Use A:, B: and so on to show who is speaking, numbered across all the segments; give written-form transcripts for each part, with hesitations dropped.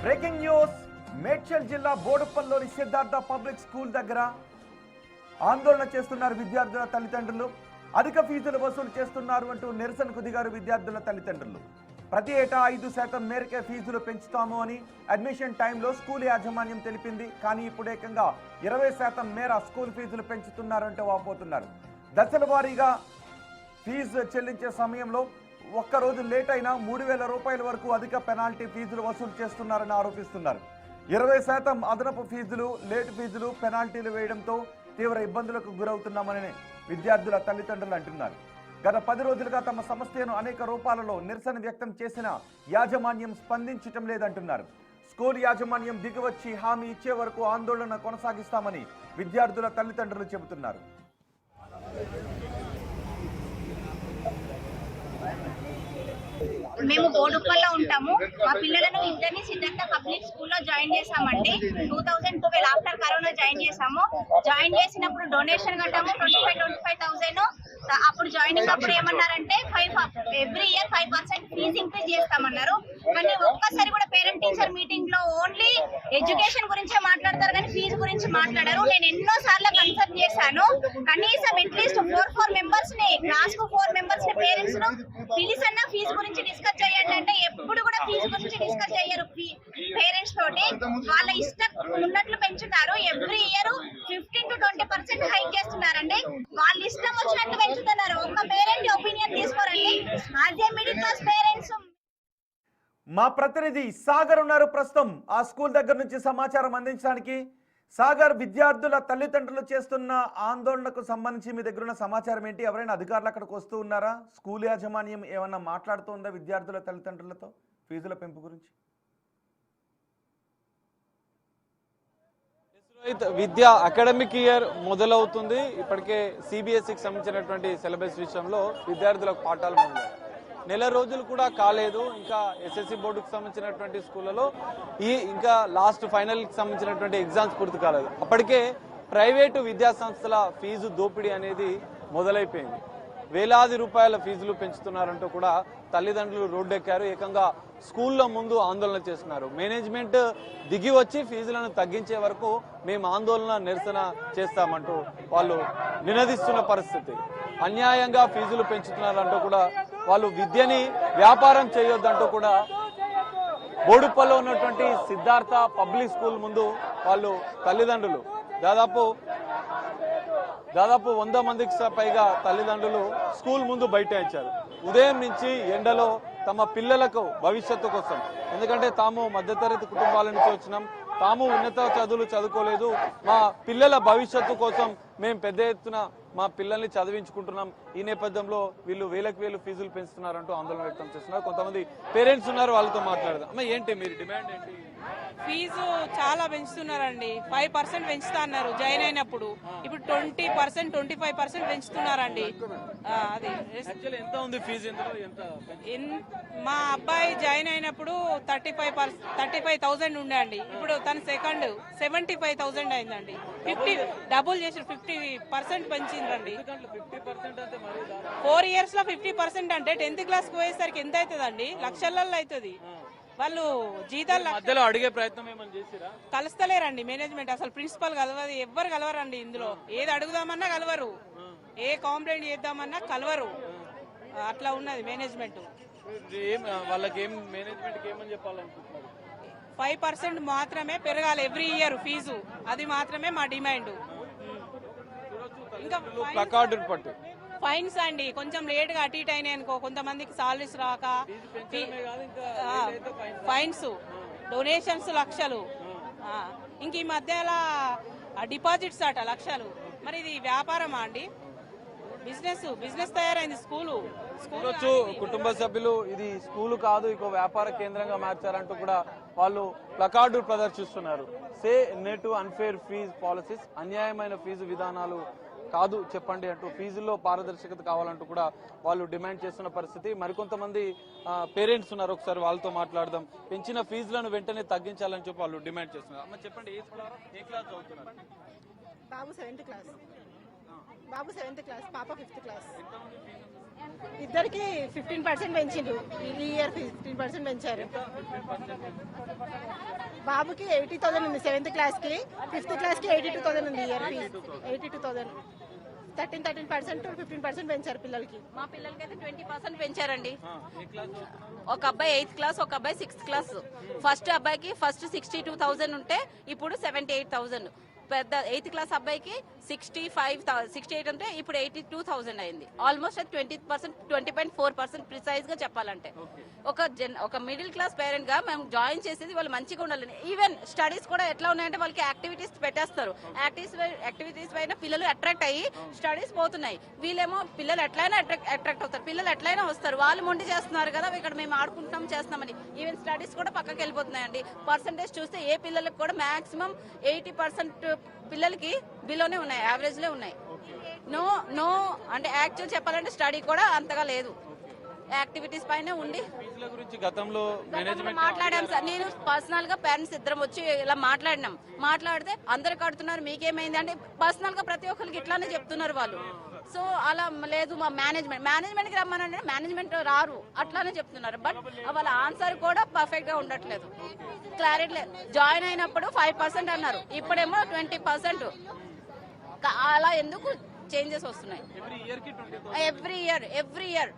A: Breaking news Medchal జిల్లా బోడుపల్లిలోని Siddhartha public school దగ్గర ఆందోళన చేస్తున్నారు విద్యార్థుల తల్లిదండ్రులు. అధిక ఫీజులు వసూలు చేస్తున్నారు అంటూ నిరసనకు దిగారు విద్యార్థుల తల్లిదండ్రులు. ప్రతి ఏటా 5% మేరకే ఫీజులు పెంచుతాము అని అడ్మిషన్ టైంలో స్కూల్ యాజమాన్యం తెలిపింది. కానీ ఇప్పుడు ఏకంగా 20% మేర స్కూల్ ఫీజులు పెంచుతున్నారంటూ వాపోతున్నారు. దశల వారీగా ఫీజు చెల్లించే సమయంలో ఒక్కరోజు లేట్ అయినా 3,000 రూపాయల వరకు అధిక పెనాల్టీ ఫీజులు వసూలు చేస్తున్నారని ఆరోపిస్తున్నారు. 20% అదనపు ఫీజులు, లేట్ ఫీజులు, పెనాల్టీలు వేయడంతో తీవ్ర ఇబ్బందులకు గురవుతున్నామని విద్యార్థుల తల్లిదండ్రులు అంటున్నారు. గత 10 రోజులుగా తమ సమస్యను అనేక రూపాలలో నిరసన వ్యక్తం చేసిన యాజమాన్యం స్పందించటం లేదంటున్నారు. స్కూల్ యాజమాన్యం దిగివచ్చి హామీ ఇచ్చే వరకు ఆందోళన కొనసాగిస్తామని విద్యార్థుల తల్లిదండ్రులు చెబుతున్నారు.
B: మేము బోడుపల్లో ఉంటాము. మా పిల్లలను ఇద్దరిని సిద్ధార్థ పబ్లిక్ స్కూల్లో జాయిన్ చేసామండి. 2012 ఆఫ్టర్ కరోనా జాయిన్ చేసాము. జాయిన్ చేసినప్పుడు డొనేషన్ కట్టాము 25,000. అప్పుడు జాయినింగ్ అప్పుడు ఏమన్నారంటే ఎవ్రీ ఇయర్ 5% ఫీజు ఇంక్రీజ్ చేస్తామన్నారు. కానీ ఒక్కసారి కూడా పేరెంట్ టీచర్ మీటింగ్ లో ఓన్లీ ఎడ్యుకేషన్ గురించే మాట్లాడతారు కానీ ఫీజు గురించి మాట్లాడారు. నేను ఎన్నో సార్లు కన్సల్ట్ చేశాను. కనీసం అట్లీస్ట్ 4 మెంబర్స్ ని, క్లాస్ కు 4 మెంబర్స్ ని పేరెంట్స్ ను పిలిసన్నా ఫీజు గురించి డిస్కస్ చేయండి అంటే ఎప్పుడు కూడా ఫీజు గురించి డిస్కస్ చేయరు. పేరెంట్స్ తోటి వాళ్ళ ఇష్టం ఉన్నట్లు పెంచుతారు. ఎవ్రీ ఇయర్ 15 to 20% హైక్ చేస్తున్నారండి. వాళ్ళ ఇష్టం వచ్చినట్టు పెంచుతున్నారు. ఒక్క పేరెంట్ ఒపీనియన్ తీసుకోరండి. అదే మిడిల్ క్లాస్ పేరెంట్స్.
A: మా ప్రతినిధి సాగర్ ఉన్నారు ప్రస్తుతం ఆ స్కూల్ దగ్గర నుంచి సమాచారం అందించడానికి. సాగర్, విద్యార్థుల తల్లిదండ్రులు చేస్తున్న ఆందోళనకు సంబంధించి మీ దగ్గర ఉన్న సమాచారం ఏంటి? ఎవరైనా అధికారులు అక్కడికి వస్తూ ఉన్నారా? స్కూల్ యాజమాన్యం ఏమన్నా మాట్లాడుతుందా విద్యార్థుల తల్లిదండ్రులతో ఫీజుల పెంపు గురించి?
C: విద్య అకాడమిక్ ఇయర్ మొదలవుతుంది. ఇప్పటికే సిబిఎస్ఈకి సంబంధించినటువంటి సిలబస్ విషయంలో విద్యార్థులకు పాఠాలు మొదలయ్యాయి. నెల రోజులు కూడా కాలేదు. ఇంకా ఎస్ఎస్సి బోర్డుకు సంబంధించినటువంటి స్కూళ్ళలో ఇంకా లాస్ట్ ఫైనల్కి సంబంధించినటువంటి ఎగ్జామ్స్ పూర్తి కాలేదు. అప్పటికే ప్రైవేటు విద్యా సంస్థల ఫీజు దోపిడీ అనేది మొదలైపోయింది. వేలాది రూపాయల ఫీజులు పెంచుతున్నారంటూ కూడా తల్లిదండ్రులు రోడ్డెక్కారు. ఏకంగా స్కూళ్ళ ముందు ఆందోళన చేస్తున్నారు. మేనేజ్మెంట్ దిగి వచ్చి ఫీజులను తగ్గించే వరకు మేము ఆందోళన, నిరసన చేస్తామంటూ వాళ్ళు నినదిస్తున్న పరిస్థితి. అన్యాయంగా ఫీజులు పెంచుతున్నారంటూ కూడా వాళ్ళు విద్యని వ్యాపారం చేయొద్దంటూ కూడా బోడుపల్లో ఉన్నటువంటి సిద్ధార్థ పబ్లిక్ స్కూల్ ముందు వాళ్ళు తల్లిదండ్రులు దాదాపు 100 మందికి పైగా తల్లిదండ్రులు స్కూల్ ముందు బైఠాయించారు. ఉదయం నుంచి ఎండలో తమ పిల్లలకు భవిష్యత్తు కోసం, ఎందుకంటే తాము మధ్యతరగతి కుటుంబాల నుంచి వచ్చినాం, తాము ఉన్నత చదువులు చదువుకోలేదు, మా పిల్లల భవిష్యత్తు కోసం మేము పెద్ద ఎత్తున మా పిల్లల్ని చదివించుకుంటున్నాం. ఈ నేపథ్యంలో వీళ్ళు వేలకు ఫీజులు పెంచుతున్నారంటూ ఆందోళన వ్యక్తం చేస్తున్నారు. కొంతమంది పేరెంట్స్ ఉన్నారు, వాళ్ళతో మాట్లాడదాం. అమ్మ, ఏంటి మీరు డిమాండ్ ఏంటి?
D: ఫీజు చాలా పెంచుతున్నారండి. 5% పెంచుతా అన్నారు జాయిన్ అయినప్పుడు. ఇప్పుడు 20%, 25% పెంచుతున్నారండి. అది
C: ఎంత ఉంది ఫీజు?
D: మా అబ్బాయి జాయిన్ అయినప్పుడు 35,000 ఉండే అండి. ఇప్పుడు తన సెకండ్ 75,000 అయిందండి. 50 డబుల్ చేసి 50% పెంచిందండి. 4 years లో 50% అంటే 10th క్లాస్ కు పోయేసరికి ఎంత అవుతుందండి? లక్షలలో అవుతుంది. వాళ్ళు జీతాలు
C: మధ్యలో అడిగే ప్రయత్నం ఏమని చేసిరా?
D: కలుస్తలేరండి మేనేజ్మెంట్. అసలు ప్రిన్సిపల్ కలవదు, ఎవ్వరు కలవరండి. ఇందులో ఏది అడుగుదామన్నా కలవరు, ఏ కంప్లైంట్ చేద్దామన్నా కలవరు. అట్లా ఉన్నది మేనేజ్మెంట్.
C: వాళ్ళకి ఏం మేనేజ్మెంట్ ఏమని చెప్పాలనుకుంటున్నారు?
D: 5% మాత్రమే పెరగాలి ఎవ్రీ ఇయర్ ఫీజు. అది మాత్రమే మా డిమాండ్. ఇంకా
C: పట్టు
D: ఫైన్స్ అండి, కొంచెం లేట్ గా అటు ఇటు అయినాయి అనుకో, కొంతమందికి సాలరీస్ రాక ఫైన్స్, డొనేషన్స్ లక్షలు, ఇంక ఈ మధ్యలో డిపాజిట్స్ అట లక్షలు. మరి ఇది వ్యాపారమా అండి? బిజినెస్ తయారైంది. స్కూలు
C: కుటుంబ సభ్యులు ఇది స్కూలు కాదు, ఇంకో వ్యాపార కేంద్రంగా మార్చారంటూ కూడా వాళ్ళు ప్లకార్డు ప్రదర్శిస్తున్నారు. Say no to unfair fees policies, అన్యాయమైన ఫీజు విధానాలు కాదు చెప్పండి అంటూ, ఫీజుల్లో పారదర్శకత కావాలంటూ కూడా వాళ్ళు డిమాండ్ చేస్తున్న పరిస్థితి. మరికొంతమంది పేరెంట్స్ ఉన్నారు, ఒకసారి వాళ్ళతో మాట్లాడదాం. పెంచిన ఫీజులను వెంటనే తగ్గించాలని చెప్పి వాళ్ళు డిమాండ్ చేస్తున్నారు. అమ్మ, చెప్పండి, ఏ క్లాస్ చదువుతున్నారు?
E: బాబు 7th క్లాస్, పాప 5th క్లాస్. ఇద్దరికి 15% పెంచిండ్రు. ఈ ఇయర్ 15% పెంచారు. బాబుకి 80,000 ఉంది 7th క్లాస్కి, 5th క్లాస్కి 82,000 ఉంది ఇయర్ ఫీజ్. 82,000 13% టు 15% పెంచారు పిల్లలకి.
F: మా పిల్లలకి అయితే 20% పెంచారండి. ఒక అబ్బాయి 8th క్లాస్, ఒక అబ్బాయి 6th క్లాస్. ఫస్ట్ అబ్బాయికి ఫస్ట్ 62,000 ఉంటే ఇప్పుడు 78,000. పెద్ద 8th క్లాస్ అబ్బాయికి 68 ఉంటే ఇప్పుడు 82,000 అయింది. ఆల్మోస్ట్ 20.4% ప్రిసైజ్ గా చెప్పాలంటే. ఒక మిడిల్ క్లాస్ పేరెంట్ గా మేము జాయిన్ చేసేది వాళ్ళు మంచిగా ఉండాలని. ఈవెన్ స్టడీస్ కూడా ఎట్లా ఉన్నాయంటే వాళ్ళకి యాక్టివిటీస్ పెట్టేస్తారు. యాక్టివిటీస్ పైన పిల్లలు అట్రాక్ట్ అయ్యి స్టడీస్ పోతున్నాయి. వీళ్ళేమో పిల్లలు ఎట్లయినా అట్రాక్ట్ అవుతారు, పిల్లలు ఎట్లయినా వస్తారు. వాళ్ళు మొండి చేస్తున్నారు కదా ఇక్కడ మేము ఆడుకుంటాం చేస్తున్నామని. ఈవెన్ స్టడీస్ కూడా పక్కకి వెళ్ళిపోతున్నాయండి. పర్సంటేజ్ చూస్తే ఏ పిల్లలకు కూడా మాక్సిమం 80% పిల్లలకి బిలోనే ఉన్నాయి, యావరేజ్ లే ఉన్నాయి. నో అంటే యాక్చువల్ చెప్పాలంటే స్టడీ కూడా అంతగా లేదు, యాక్టివిటీస్ పైన ఉండి.
C: గతంలో
F: మాట్లాడాం సార్, నేను పర్సనల్ గా పేరెంట్స్ ఇద్దరం వచ్చి ఇలా మాట్లాడితే అందరు కడుతున్నారు మీకేమైంది అంటే పర్సనల్ గా ప్రతి ఒక్కరికి ఇట్లానే చెప్తున్నారు వాళ్ళు. సో అలా లేదు, మా మేనేజ్మెంట్ కి రమ్మనంటే మేనేజ్మెంట్ రారు అట్లానే చెప్తున్నారు. బట్ వాళ్ళ ఆన్సర్ కూడా పర్ఫెక్ట్ గా ఉండట్లేదు, క్లారిటీ లేదు. జాయిన్ అయినప్పుడు 5% అన్నారు, ఇప్పుడేమో 20%. అలా ఎందుకు చేంజెస్ వస్తున్నాయి every year.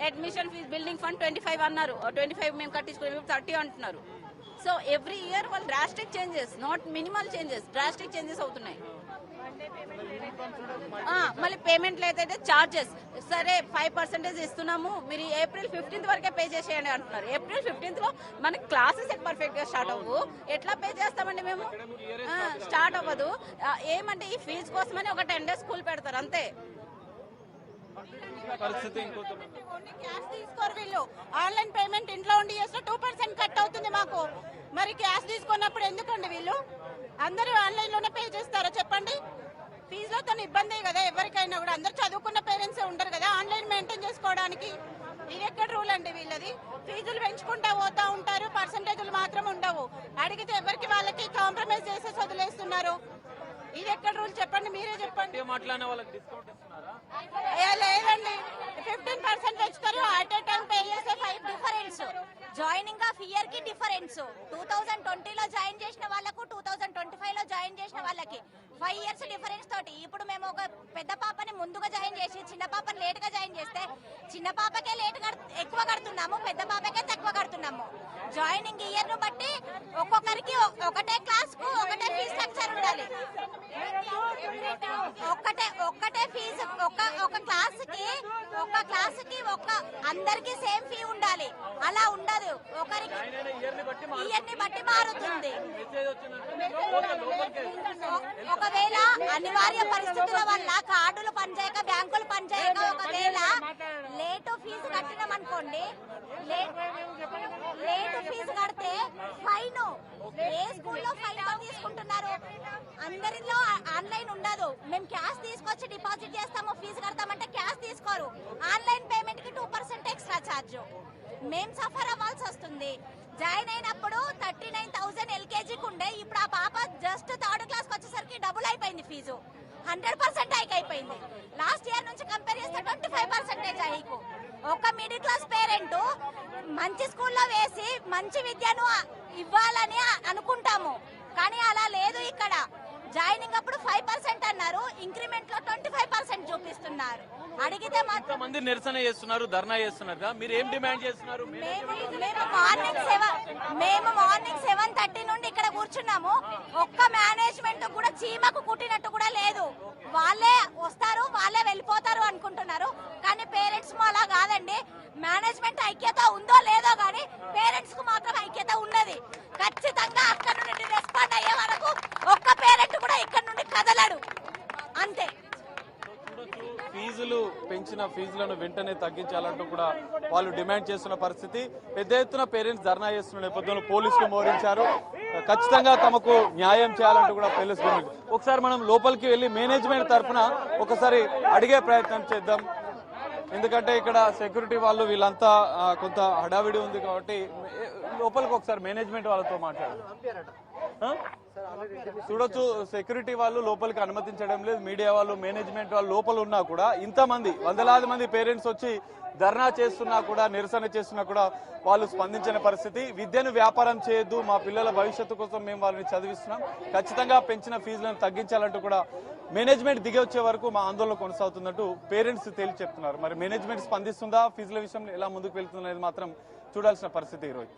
F: Admission fees building fund 25 అన్నారు, 25 మేము కట్టించుకున్నాం, 30 అంటున్నారు. సో ఎవ్రీ ఇయర్ వాళ్ళు drastic changes, not minimal changes, drastic changes అవుతున్నాయి. మళ్ళీ పేమెంట్ లేదైతే చార్జెస్. సరే 5% ఇస్తున్నాము, మీరు ఏప్రిల్ 15th వరకే పే చేసేయండి అంటున్నారు. ఏప్రిల్ 15th లో మనకి క్లాసెస్ పర్ఫెక్ట్ గా స్టార్ట్ అవ్వు, ఎట్లా పే చేస్తామండి మేము? స్టార్ట్ అవ్వదు. ఏమంటే ఈ ఫీజు కోసమని ఒక 10 days స్కూల్ పెడతారు అంతే.
E: క్యాష్ తీసుకోరు వీళ్ళు. ఆన్లైన్ పేమెంట్ ఇంట్లో ఉండి చేస్తే 2% కట్ అవుతుంది మాకు. మరి క్యాష్ తీసుకున్నప్పుడు ఎందుకండి వీళ్ళు? అందరూ ఆన్లైన్ లోనే పే చేస్తారా చెప్పండి? ఫీజులో తను ఇబ్బందే కదా ఎవరికైనా కూడా. అందరు చదువుకున్న పేరెంట్స్ ఉంటారు కదా ఆన్లైన్ మెయింటైన్ చేసుకోవడానికి. ఇది ఎక్కడ రూల్ అండి వీళ్ళది? ఫీజులు పెంచుకుంటా పోతా ఉంటారు, పర్సంటేజ్లు మాత్రం ఉండవు. అడిగితే ఎవరికి వాళ్ళకి కాంప్రమైజ్ చేసి వదిలేస్తున్నారు. ఇది ఎక్కడ రూల్ చెప్పండి, మీరే చెప్పండి. లేదండి, 15% పెంచుతారు, అట్ ఏ టైం పే చేసే 5
B: డిఫరెన్స్. జాయినింగ్ ఆఫ్ ఇయర్ కి డిఫరెన్స్. 2020లో జాయిన్ చేసిన వాళ్ళకు 2025లో జాయిన్ చేసిన వాళ్ళకి 5 years డిఫరెన్స్ తోటి. ఇప్పుడు మేము ఒక పెద్ద పాపని ముందుగా జాయిన్ చేసి చిన్న పాపని లేట్ గా జాయిన్ చేస్తే చిన్న పాపకే ఎక్కువ కడుతున్నాము, పెద్ద పాపకే తక్కువ కడుతున్నాము. జాయినింగ్ ఇయర్ ను బట్టి ఒక్కొక్కరికి ఒకటే క్లాస్ కు ఒకటే ఫీజ్ స్ట్రక్చర్ ఉండాలి. ఒక్కటే ఫీజు ఒక క్లాస్ కి అందరికి సేమ్ ఫీ ఉండాలి. అలా ఉండదు, ఒకరికి ఇయర్ని బట్టి మారుతుంది. ఒకవేళ అనివార్య పరిస్థితుల వల్ల కార్డులు పనిచేయక బ్యాంకులు పనిచేయక ఒకవేళ లేటు ఫీజు కట్టినాం అనుకోండి, లేటు ఫీజు కడితే ఫైన్. ఏ స్కూల్లో ఫైన్ తీసుకుంటున్నారు? అందరిలో ఆన్లైన్ ఉండదు. మేము క్యాష్ తీసుకొచ్చి డిపాజిట్ చేస్తాము, ఫీజు కడతామంటే క్యాష్ తీసుకోరు. ఆన్లైన్ పేమెంట్ కి 2% ఎక్స్ట్రా ఛార్జ్ మేము సఫర్ అవ్వాల్సి వస్తుంది. జాయిన్ అయినప్పుడు 39,000 ఎల్కేజీకి ఉండే, ఇప్పుడు ఆ పాప జస్ట్ 3rd క్లాస్ వచ్చేసరికి డబుల్ అయిపోయింది ఫీజు. 100% హైక్ అయిపోయింది. లాస్ట్ ఇయర్ నుంచి కంపేర్ చేస్తే 25% హైక్. ఒక మిడిల్ క్లాస్ పేరెంట్ మంచి స్కూల్లో వేసి మంచి విద్యను ఇవ్వాలని అనుకుంటాము, కానీ అలా లేదు. ఇక్కడ జాయినింగ్ అప్పుడు 5% అన్నారు, ఇంక్రిమెంట్ లో 25% చూపిస్తున్నారు. అడిగితే మాత్రం
C: మంది నిరసన చేస్తున్నారు, ధర్నా చేస్తున్నారు. మీరు ఏం డిమాండ్ చేస్తున్నారు?
B: మేము మార్నింగ్ 7:30 నుండి ఇక్కడ కూర్చున్నాము. ఒక్క మేనేజ్మెంట్ కూడా చీమకు కుట్టినట్టు కూడా లేదు. వాళ్ళే వస్తారు, వాళ్ళే వెళ్ళిపోతారు అనుకుంటున్నారు, కానీ పేరెంట్స్ అలా కాదండి. మేనేజ్మెంట్ ఐక్యత ఉందో లేదో కానీ పేరెంట్స్ కు మాత్రం ఐక్యత ఉన్నది. ఖచ్చితంగా అక్కడ నుండి రెస్పాండ్ అయ్యే వరకు ఒక్క పేరెంట్ కూడా ఇక్కడ నుండి కదలడు, అంతే.
C: ఫీజులు పెంచిన ఫీజులను వెంటనే తగ్గించాలంటూ కూడా వాళ్ళు డిమాండ్ చేస్తున్న పరిస్థితి. పెద్ద ఎత్తున పేరెంట్స్ ధర్నా చేస్తున్న నేపథ్యంలో పోలీసులు మోహరించారు. ఖచ్చితంగా తమకు న్యాయం చేయాలంటూ కూడా తెలుసుకున్నారు. ఒకసారి మనం లోపలికి వెళ్లి మేనేజ్మెంట్ తరఫున ఒకసారి అడిగే ప్రయత్నం చేద్దాం. ఎందుకంటే ఇక్కడ సెక్యూరిటీ వాళ్ళు వీళ్ళంతా కొంత హడావిడి ఉంది కాబట్టి లోపలికి ఒకసారి మేనేజ్మెంట్ వాళ్ళతో మాట్లాడారు. చూడొచ్చు, సెక్యూరిటీ వాళ్ళు లోపలికి అనుమతించడం లేదు. మీడియా వాళ్ళు, మేనేజ్మెంట్ వాళ్ళు లోపల ఉన్నా కూడా ఇంతమంది వందలాది మంది పేరెంట్స్ వచ్చి ధర్నా చేస్తున్నా కూడా, నిరసన చేస్తున్నా కూడా వాళ్ళు స్పందించిన పరిస్థితి. విద్యను వ్యాపారం చేయొద్దు, మా పిల్లల భవిష్యత్తు కోసం మేము వాళ్ళని చదివిస్తున్నాం, ఖచ్చితంగా పెంచిన ఫీజులను తగ్గించాలంటూ కూడా మేనేజ్మెంట్ దిగి వచ్చే వరకు మా ఆందోళన కొనసాగుతున్నట్టు పేరెంట్స్ తేల్చి చెప్తున్నారు. మరి మేనేజ్మెంట్ స్పందిస్తుందా, ఫీజుల విషయంలో ఎలా ముందుకు వెళ్తుందనేది మాత్రం చూడాల్సిన పరిస్థితి ఈరోజు.